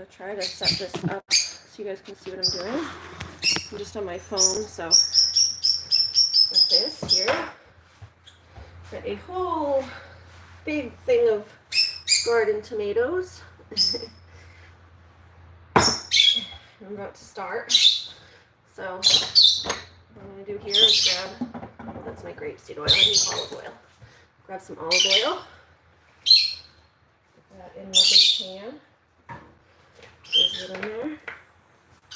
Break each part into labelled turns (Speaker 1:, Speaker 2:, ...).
Speaker 1: going to try to set this up so you guys can see what I'm doing. I'm just on my phone, so with this here, got a whole big thing of garden tomatoes. I'm about to start. So what I'm going to do here is grab, that's my grapeseed oil, I need olive oil. Grab some olive oil. Put that in my big pan. There's it in there.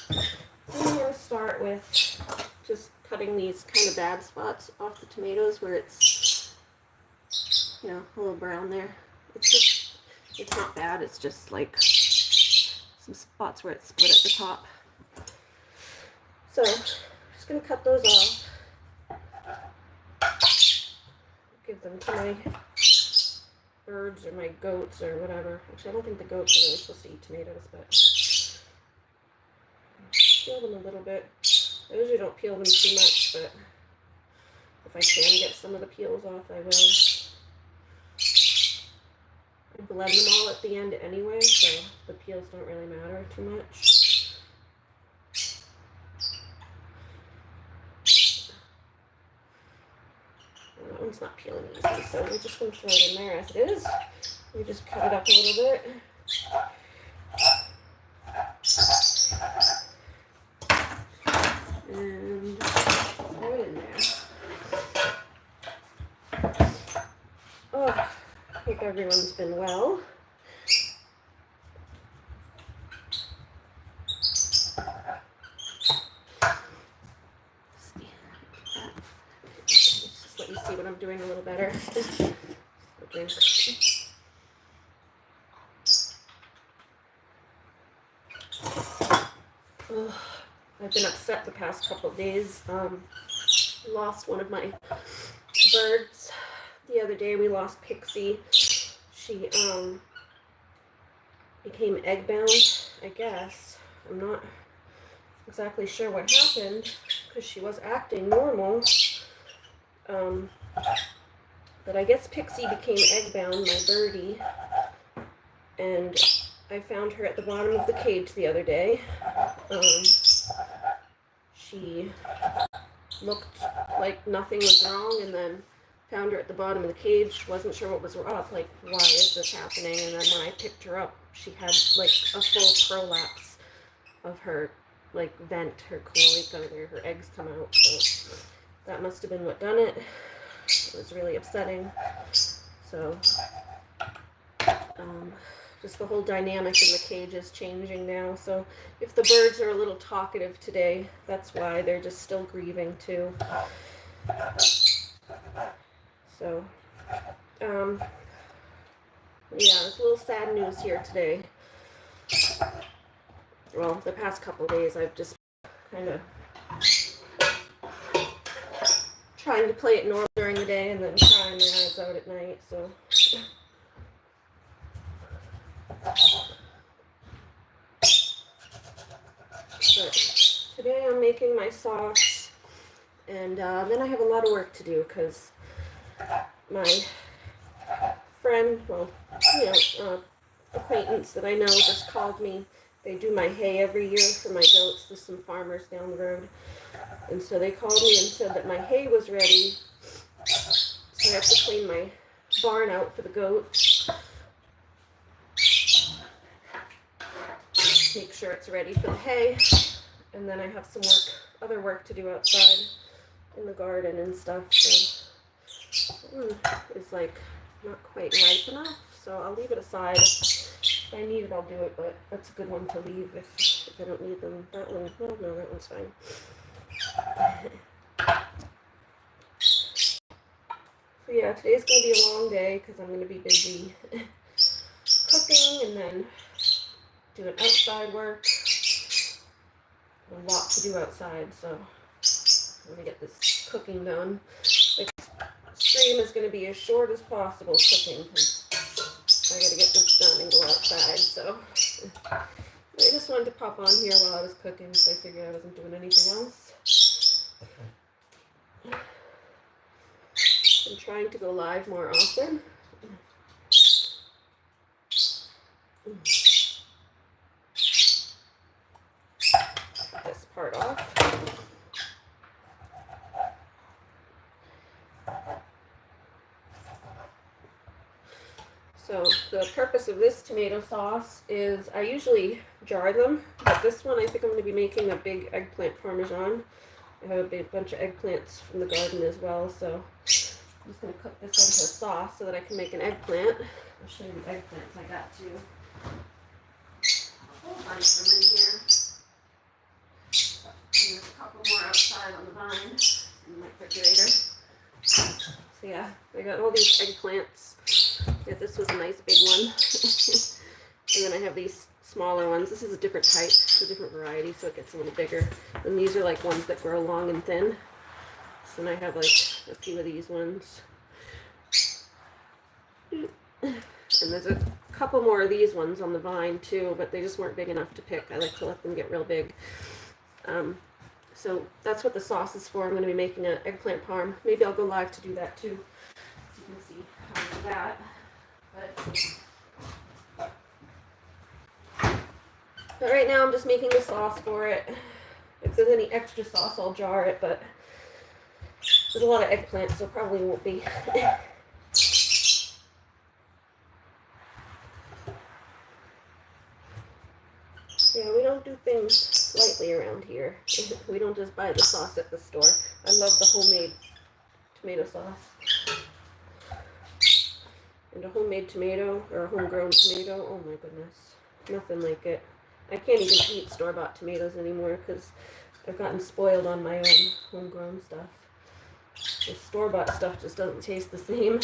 Speaker 1: And I'm going to start with just cutting these kind of bad spots off the tomatoes where it's, you know, a little brown there. It's not bad, it's just like some spots where it's split at the top. So I'm just going to cut those off. Give them to my birds or my goats or whatever. Actually, I don't think the goats are really supposed to eat tomatoes, but peel them a little bit. I usually don't peel them too much, but if I can get some of the peels off, I will. I blend them all at the end anyway, so the peels don't really matter too much. And that one's not peeling easy, so we're just going to throw it in there as it is. We just cut it up a little bit. And throw it in there. Oh, hope everyone's been well. Just let you see what I'm doing a little better. Okay. Oh, I've been upset the past couple of days. Lost one of my birds the other day. We lost Pixie. She became egg-bound, I guess. I'm not exactly sure what happened because she was acting normal. But I guess Pixie became egg-bound, my birdie. And I found her at the bottom of the cage the other day. She looked like nothing was wrong, and then found her at the bottom of the cage, wasn't sure what was up, like, why is this happening? And then when I picked her up, she had like a full prolapse of her like vent, her cloaca, where her eggs come out. So that must have been what done it. It was really upsetting. So just the whole dynamic in the cage is changing now. So if the birds are a little talkative today, that's why. They're just still grieving too. So, yeah, there's a little sad news here today. Well, the past couple of days I've just kind of trying to play it normal during the day and then crying my eyes out at night, so. But today I'm making my sauce, and then I have a lot of work to do because my friend, well, acquaintance that I know just called me. They do my hay every year for my goats. There's some farmers down the road. And so they called me and said that my hay was ready. So I have to clean my barn out for the goats. Make sure it's ready for the hay. And then I have some other work to do outside in the garden and stuff. So it's like not quite ripe enough. So I'll leave it aside. If I need it, I'll do it, but that's a good one to leave if I don't need them. That one, well, no, that one's fine. So yeah, today's going to be a long day because I'm going to be busy cooking and then doing outside work. A lot to do outside, so I'm going to get this cooking done. The stream is going to be as short as possible cooking because I got to get this done and go outside, so I just wanted to pop on here while I was cooking, so I figured I wasn't doing anything else. I'm trying to go live more often. this part off. So the purpose of this tomato sauce is I usually jar them, but this one I think I'm going to be making a big eggplant parmesan. I have a big bunch of eggplants from the garden as well, so I'm just going to cook this into a sauce so that I can make an eggplant. I'll show you the eggplants I got too. A whole bunch of them in here. And there's a couple more outside on the vine in my refrigerator. So yeah, I got all these eggplants. Yeah, this was a nice big one. And then I have these smaller ones. This is a different type, it's a different variety, so it gets a little bigger. And these are like ones that grow long and thin. So then I have like a few of these ones. And there's a couple more of these ones on the vine too, but they just weren't big enough to pick. I like to let them get real big. So that's what the sauce is for. I'm going to be making an eggplant parm. Maybe I'll go live to do that too, so you can see how I do that. But right now I'm just making the sauce for it. If there's any extra sauce, I'll jar it, but there's a lot of eggplant, so probably won't be. Yeah, we don't do things lightly around here. We don't just buy the sauce at the store. I love the homemade tomato sauce. And a homemade tomato, or a homegrown tomato, oh my goodness. Nothing like it. I can't even eat store-bought tomatoes anymore because I've gotten spoiled on my own homegrown stuff. The store-bought stuff just doesn't taste the same.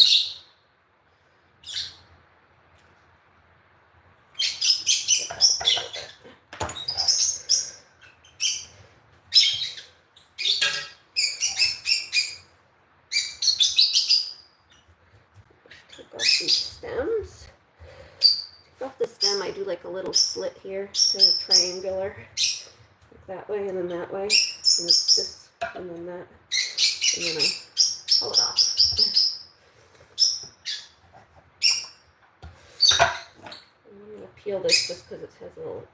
Speaker 1: Take off these stems. Take off the stem, I do like a little slit here, kind of triangular. Like that way and then that way. And it's this and then that. And then I pull it off. And I'm going to peel this just because it has a little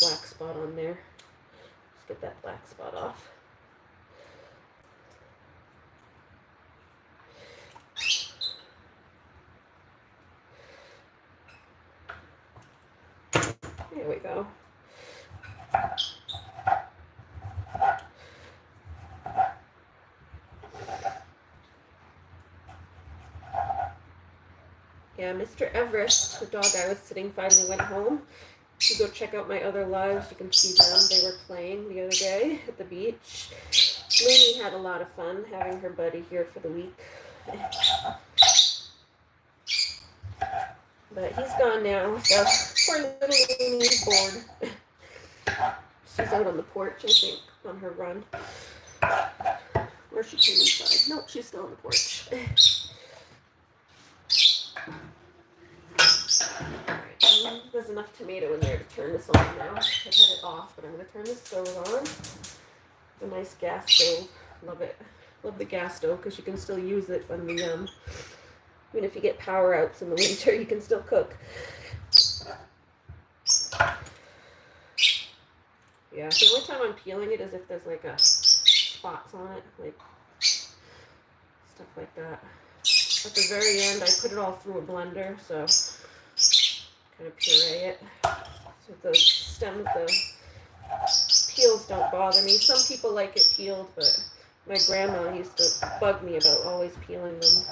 Speaker 1: black spot on there. Just get that black spot off. There we go. Yeah, Mr. Everest, the dog I was sitting, finally went home. If you go check out my other lives, you can see them. They were playing the other day at the beach. Lainey had a lot of fun having her buddy here for the week. But he's gone now, so poor little Lainey's bored. She's out on the porch, I think, on her run. Or she came inside. Nope, she's still on the porch. Alright, there's enough tomato in there to turn this on now. I've had it off, but I'm going to turn the stove on. It's a nice gas stove. Love it. Love the gas stove because you can still use it when the, even if you get power outs in the winter, you can still cook. Yeah, the only time I'm peeling it is if there's like a spots on it, like stuff like that. At the very end, I put it all through a blender, so kind of puree it. So the stem, the peels don't bother me. Some people like it peeled, but my grandma used to bug me about always peeling them.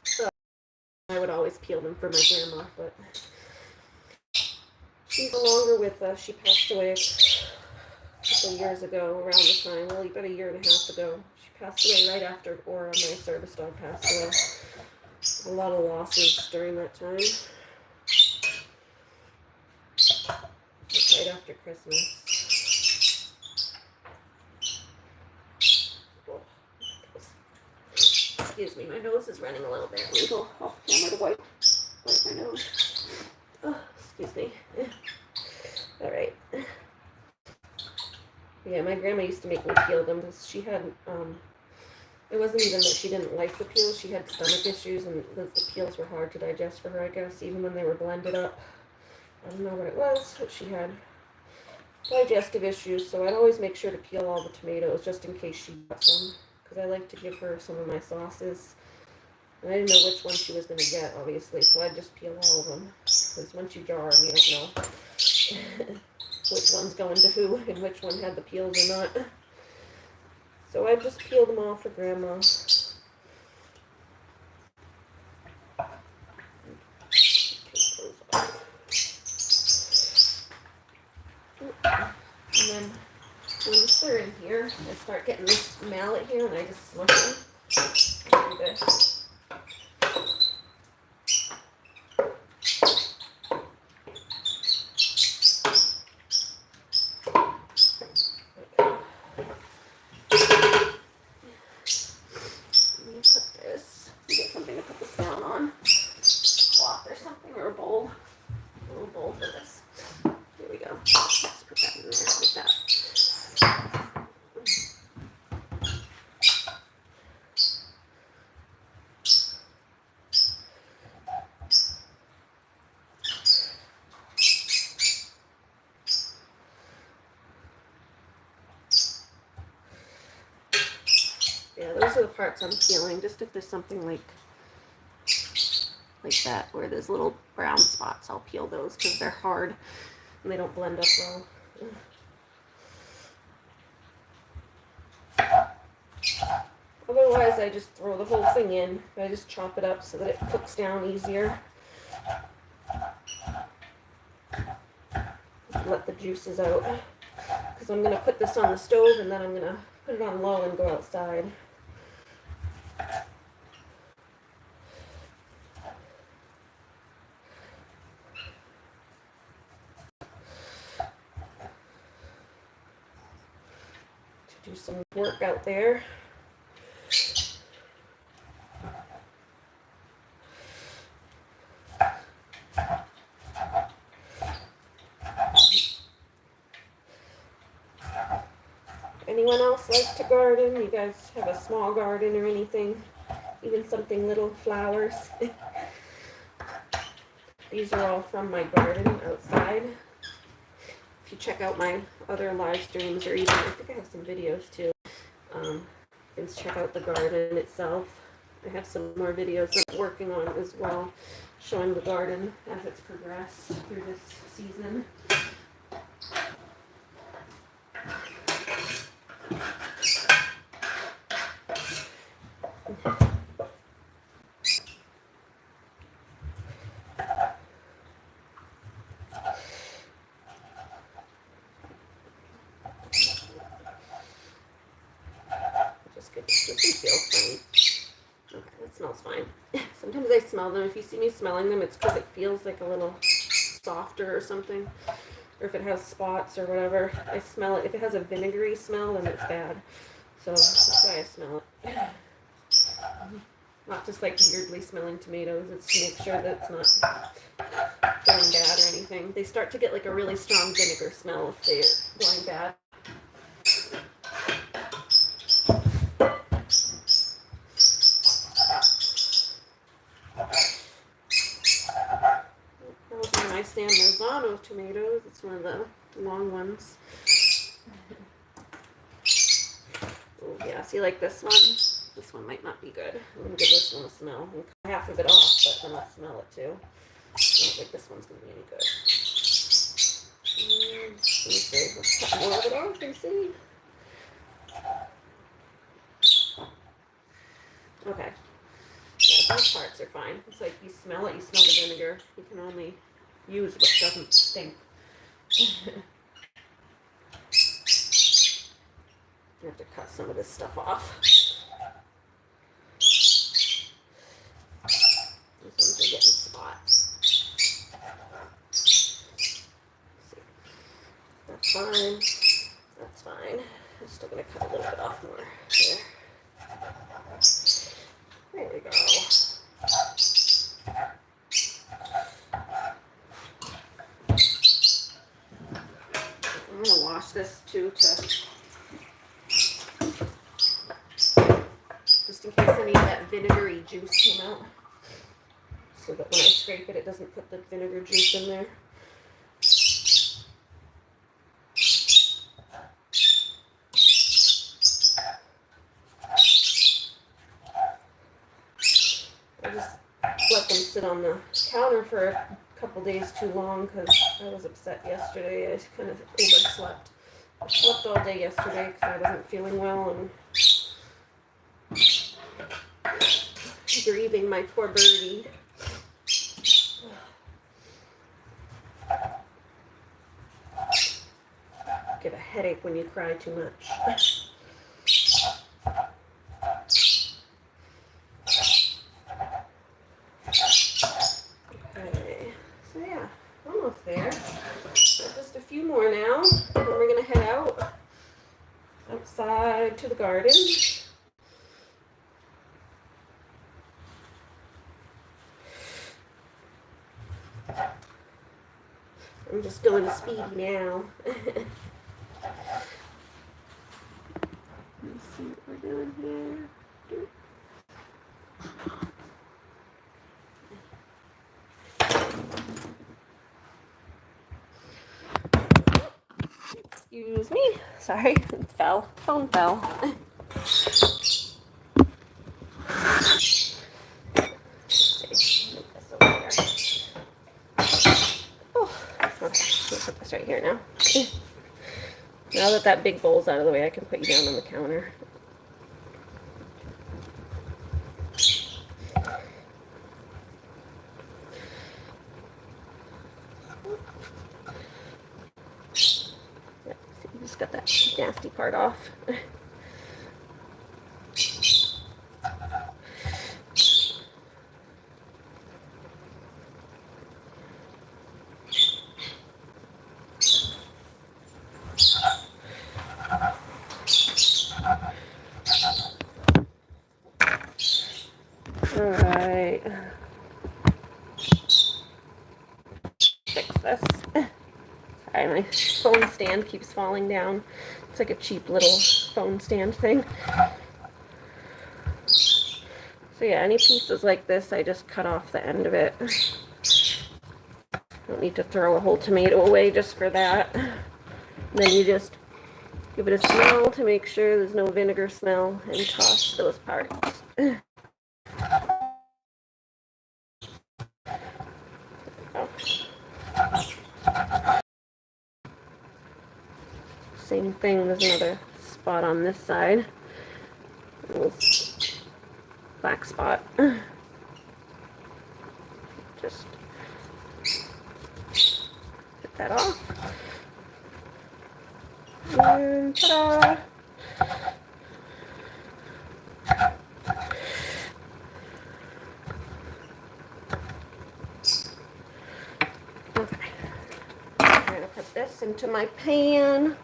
Speaker 1: So I would always peel them for my grandma, but she's no longer with us. She passed away a couple years ago, around the time, well, about a year and a half ago. She passed away right after Aura, my service dog, passed away. There's a lot of losses during that time. Right after Christmas. Excuse me, my nose is running a little bit. Let me go off camera to wipe my nose. Oh, excuse me. Alright. Yeah, my grandma used to make me peel them because she had It wasn't even that she didn't like the peels. She had stomach issues, and the peels were hard to digest for her, I guess, even when they were blended up. I don't know what it was, but she had digestive issues, so I'd always make sure to peel all the tomatoes just in case she got some, because I like to give her some of my sauces. And I didn't know which one she was going to get, obviously, so I'd just peel all of them, because once you jar them, you don't know which one's going to who and which one had the peels or not. So I just peeled them all for Grandma. And then once they're in here, I start getting this mallet here and I just smush them. Do this. Yeah, those are the parts I'm peeling, just if there's something like that, where there's little brown spots, I'll peel those because they're hard and they don't blend up well. Otherwise, I just throw the whole thing in. I just chop it up so that it cooks down easier. Let the juices out. Because I'm going to put this on the stove and then I'm going to put it on low and go outside. Do some work out there. Anyone else like to garden? You guys have a small garden or anything? Even something little, flowers? These are all from my garden outside. If you check out my other live streams, or even, I think I have some videos too, you can check out the garden itself. I have some more videos that I'm working on as well, showing the garden as it's progressed through this season. Smells fine. Sometimes I smell them. If you see me smelling them, it's because it feels like a little softer or something. Or if it has spots or whatever, I smell it. If it has a vinegary smell, then it's bad. So that's why I smell it. Not just like weirdly smelling tomatoes. It's to make sure that it's not going bad or anything. They start to get like a really strong vinegar smell if they're going bad. San Marzano tomatoes. It's one of the long ones. Oh, yeah, see, like this one? This one might not be good. I'm going to give this one a smell. I'll cut half of it off, but then I'll smell it too. I don't think this one's going to be any good. Let me see. Let's cut more of it off and see. Okay. Yeah, those parts are fine. It's like you smell it, you smell the vinegar. You can only use what doesn't stink. I have to cut some of this stuff off. These ones are getting spots. That's fine. That's fine. I'm still going to cut a little bit off more here. There we go. I'm going to wash this too to any of that vinegary juice came out. So that when I scrape it, it doesn't put the vinegar juice in there. I just let them sit on the counter for a couple days too long because I was upset yesterday. I kind of overslept. I slept all day yesterday because I wasn't feeling well and grieving my poor birdie. Get a headache when you cry too much. Okay, so yeah, almost there. So just a few more now, and then we're gonna head out outside to the garden. I'm just going speedy now. Let's see what we're doing here. Excuse me. Sorry, it fell. Phone fell. Put this right here now. Now that that big bowl's out of the way, I can put you down on the counter. Yeah, see, you just got that nasty part off. Alright. Fix this. Sorry, my phone stand keeps falling down. It's like a cheap little phone stand thing. So yeah, any pieces like this, I just cut off the end of it. Don't need to throw a whole tomato away just for that. And then you just give it a smell to make sure there's no vinegar smell and toss those parts. Same thing, there's another spot on this side. A little black spot. Just get that off. And ta-da! Okay. I'm going to put this into my pan.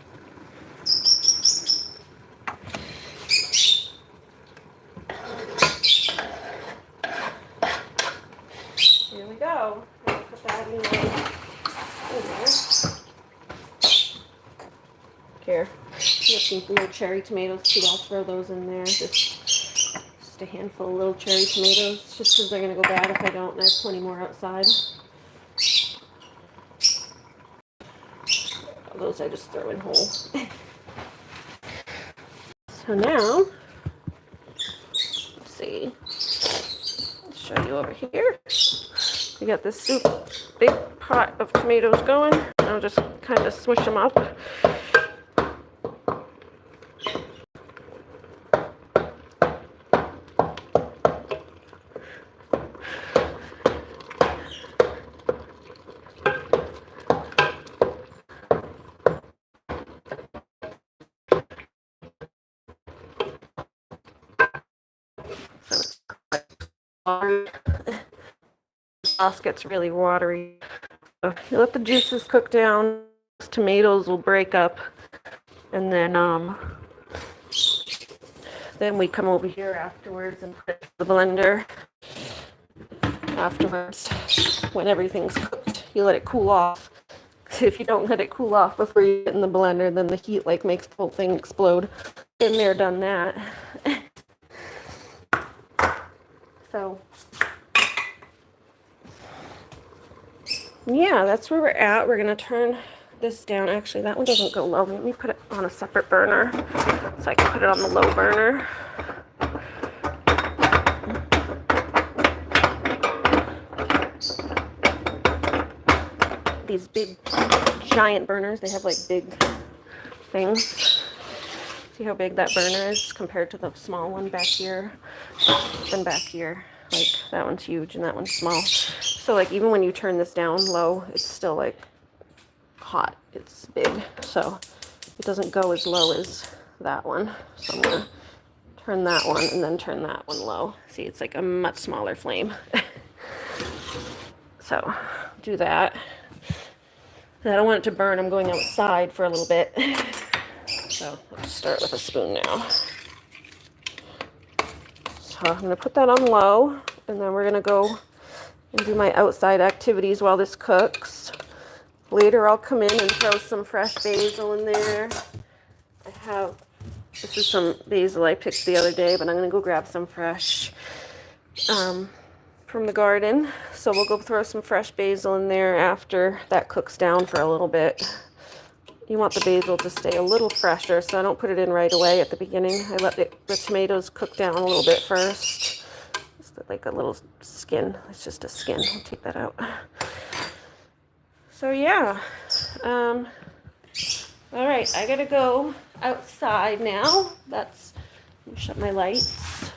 Speaker 1: Here we go. Put that in there. Here, I got some little cherry tomatoes too. I'll throw those in there. Just a handful of little cherry tomatoes, just because they're gonna go bad if I don't. And I have plenty more outside. Those I just throw in whole. So now, let's see. I'll show you over here. We got this big pot of tomatoes going. I'll just kind of smush them up. The sauce gets really watery. So you let the juices cook down. Tomatoes will break up, and then we come over here afterwards and put it in the blender. Afterwards, when everything's cooked, you let it cool off. If you don't let it cool off before you get in the blender, then the heat makes the whole thing explode. Been there, done that. So yeah, that's where we're at. We're gonna turn this down. Actually, that one doesn't go low. Let me put it on a separate burner so I can put it on the low burner. These big giant burners, they have like big things. See how big that burner is compared to the small one back here and back here. Like that one's huge and that one's small. So like even when you turn this down low, it's still like hot. It's big. So it doesn't go as low as that one. So I'm gonna turn that one and then turn that one low. See, it's like a much smaller flame. So do that. I don't want it to burn. I'm going outside for a little bit. So let's start with a spoon now. So I'm going to put that on low, and then we're going to go and do my outside activities while this cooks. Later I'll come in and throw some fresh basil in there. This is some basil I picked the other day, but I'm going to go grab some fresh from the garden. So we'll go throw some fresh basil in there after that cooks down for a little bit. You want the basil to stay a little fresher, so I don't put it in right away at the beginning. I let the tomatoes cook down a little bit first. It's like a little skin. It's just a skin. I'll take that out. So yeah. All right, I gotta go outside now. Shut my lights.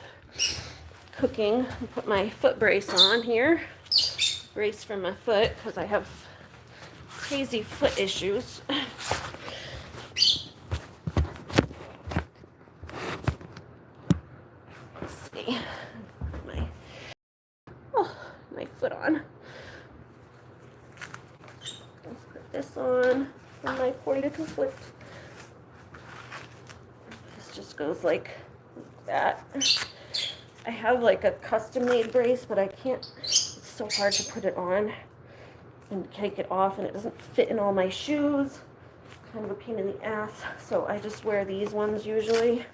Speaker 1: Cooking and put my foot brace on here. Brace for my foot because I have crazy foot issues. Let's see. My foot on. Put this on for my poor little foot. This just goes like that. I have like a custom made brace, but I can't, it's so hard to put it on and take it off, and it doesn't fit in all my shoes. Kind of a pain in the ass, so I just wear these ones usually.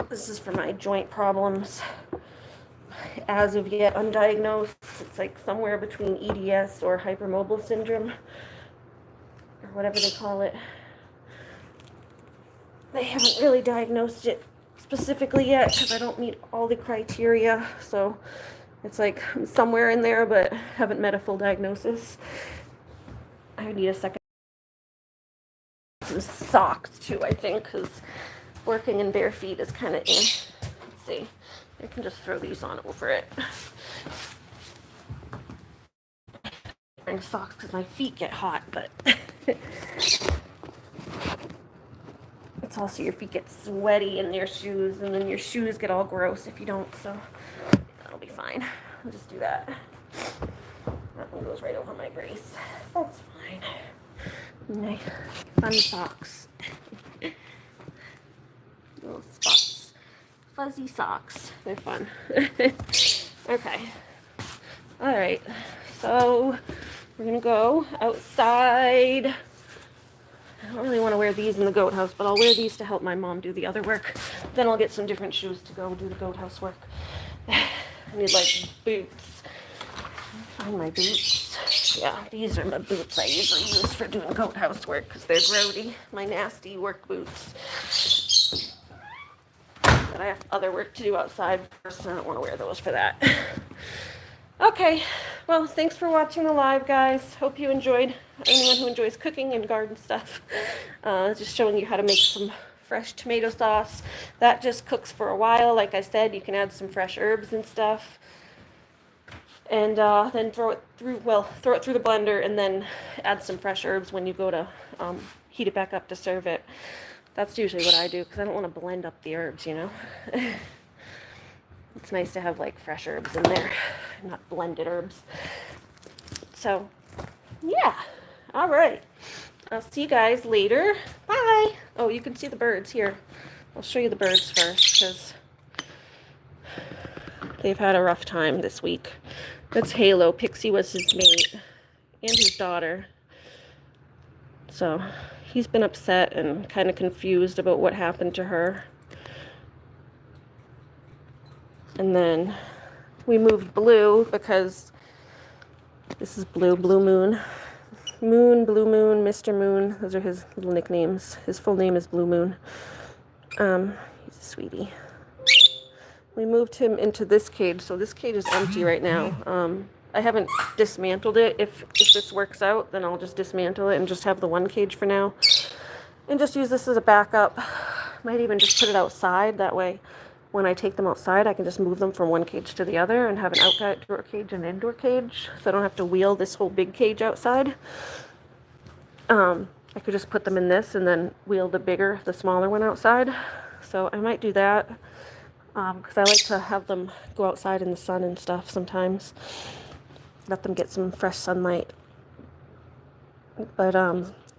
Speaker 1: This is for my joint problems. As of yet undiagnosed, it's like somewhere between EDS or hypermobile syndrome, or whatever they call it. They haven't really diagnosed it specifically yet because I don't meet all the criteria, so it's like I'm somewhere in there but haven't met a full diagnosis. I need a second. Some socks too, I think, because working in bare feet is kind of in. Let's see, I can just throw these on over it. Wearing socks because my feet get hot, but it's also your feet get sweaty in your shoes, and then your shoes get all gross if you don't, so that'll be fine. I'll just do that. That one goes right over my brace. That's fine. Nice. Fun socks. Little spots. Fuzzy socks. They're fun. Okay. Alright. So, we're going to go outside. I don't really want to wear these in the goat house, but I'll wear these to help my mom do the other work. Then I'll get some different shoes to go do the goat house work. I need like boots. Find my boots. Yeah, these are my boots I usually use for doing goat house work because they're grody. My nasty work boots. But I have other work to do outside first, so I don't want to wear those for that. Okay, well, thanks for watching the live, guys. Hope you enjoyed. Anyone who enjoys cooking and garden stuff. Just showing you how to make some fresh tomato sauce. That just cooks for a while. Like I said, you can add some fresh herbs and stuff. And then throw it through the blender and then add some fresh herbs when you go to heat it back up to serve it. That's usually what I do because I don't want to blend up the herbs, you know. It's nice to have like fresh herbs in there, not blended herbs. So, yeah. All right. I'll see you guys later. Bye. Oh, you can see the birds here. I'll show you the birds first because they've had a rough time this week. That's Halo. Pixie was his mate and his daughter. So he's been upset and kind of confused about what happened to her. And then we moved Blue because this is Blue Moon. Blue Moon, Mr. Moon. Those are his little nicknames. His full name is Blue Moon. He's a sweetie. We moved him into this cage, so this cage is empty right now. I haven't dismantled it. If this works out, then I'll just dismantle it and just have the one cage for now. And just use this as a backup. Might even just put it outside. That way, when I take them outside, I can just move them from one cage to the other and have an outdoor cage and an indoor cage. So I don't have to wheel this whole big cage outside. I could just put them in this and then wheel the smaller one outside. So I might do that. Because I like to have them go outside in the sun and stuff sometimes. Let them get some fresh sunlight. But,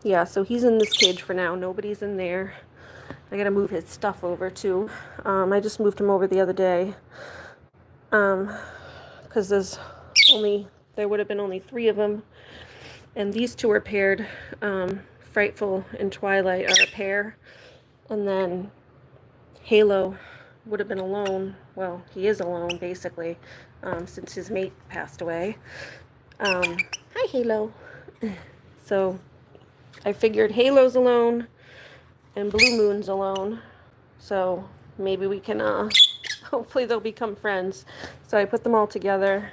Speaker 1: yeah, so he's in this cage for now. Nobody's in there. I gotta move his stuff over, too. I just moved him over the other day. Because there would have been only 3 of them. And these 2 are paired. Frightful and Twilight are a pair. And then Halo would have been alone. Well, he is alone, basically, since his mate passed away. Hi, Halo. So I figured Halo's alone and Blue Moon's alone. So maybe we can, hopefully they'll become friends. So I put them all together.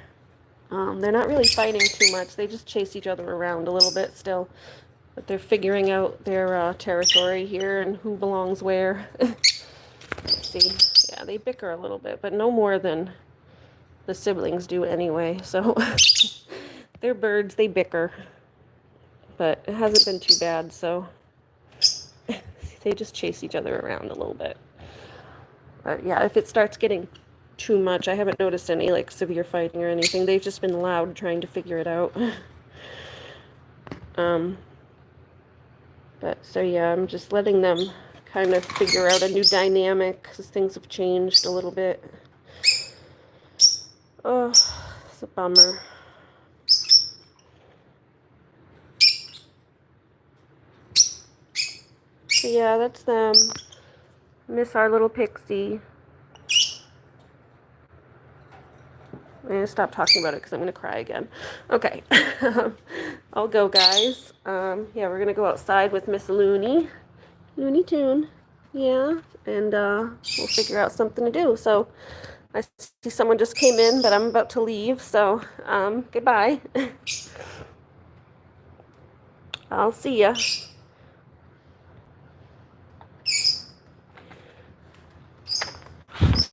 Speaker 1: They're not really fighting too much. They just chase each other around a little bit still. But they're figuring out their territory here and who belongs where. Let's see. Yeah, they bicker a little bit, but no more than the siblings do anyway. So they're birds, they bicker. But it hasn't been too bad, so they just chase each other around a little bit. But yeah, if it starts getting too much, I haven't noticed any like severe fighting or anything. They've just been loud trying to figure it out. But so yeah, I'm just letting them kind of figure out a new dynamic because things have changed a little bit. Oh, it's a bummer. So yeah, that's them. Miss our little pixie. I'm going to stop talking about it because I'm going to cry again. Okay. I'll go, guys. Yeah, we're going to go outside with Miss Looney. Looney Tune. Yeah. And we'll figure out something to do. So I see someone just came in, but I'm about to leave. So goodbye. I'll see ya.